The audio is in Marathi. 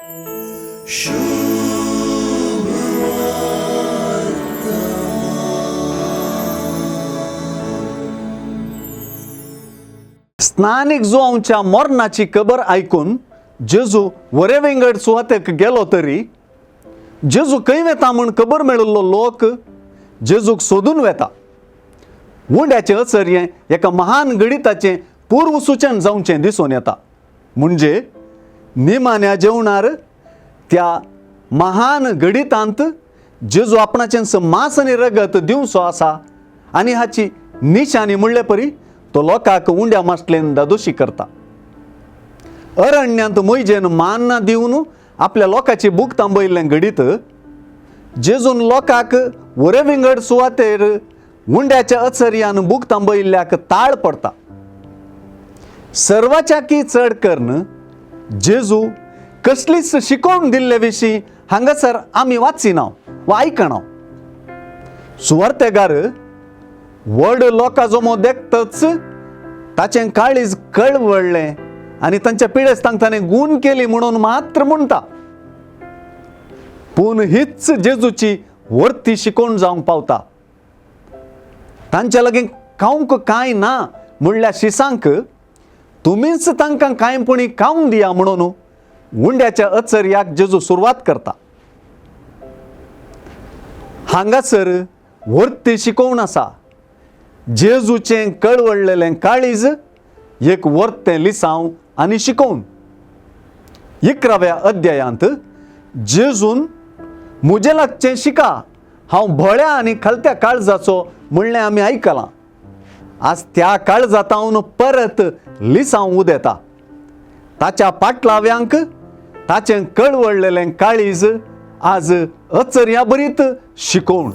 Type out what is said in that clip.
स्थानिक जुवांच्या मरणाची खबर ऐकून जेजू वरे वेंगड सुवातेक गेलो तरी जेजू खंय वेता म्हूण खबर मेळिल्लो लोक जेजूक सोदून वेता. उंड्याचें अचर्यें एका महान गणिताचें पूर्व सुचन जावचें दिसून येता. म्हणजे निमाण्या जेवणार त्या महान गणितांत जेजू आपणाचें मांस आनी रगत दिवचो आसा आनी हाची निशाणी म्हणले परी तो लोकांक उंड्या मासलेन दादोशी करता. अरण्यांत मोइजेन मान दिवन आपल्या लोकांची भूक थांबयल्लें घडीत जेजून लोकांक वरे विंगड सुवातेर उंड्याच्या अचर्यान भूक थांबयल्ल्याक ताळ पडता. सर्वाच्याकी चड कर्ण जेजू कसलीच शिकोवन दिल्ले विशीं हांगासर आमी वाचीना वा आयकना. सुवार्थेगार व्हड लोकां जमो देखतच ताचें काळीज कळवळ्ळें आनी तांच्या पिडेस्त तांणी गूण केली म्हणून मात्र म्हणटा. पूण हीच जेजूची वर्ती शिकोवन जावंक पावता. तांच्या लागीं खावंक कांय ना म्हणल्या शिसांक तुमीच तांकां कांयपणी खावंक दिया म्हणून उंड्याच्या अचर्याक जेजू सुरवात करता. हांगासर वर्ती शिकोवन आसा. जेजूचें कळवळलेलें काळीज एक वर्तें लिसांव आनी शिकोवन. 11व्या अध्यायांत जेजून म्हजे लागचें शिका हांव भोळ्या आनी खलत्या काळजाचो म्हणलें आमी आयकलां. आज त्या काळजातावन परत लिसांव उदेता. ताच्या पाटलाव्यांक ताचें कळवळलेलें काळीज आज अचर्या बरीत शिकोवन.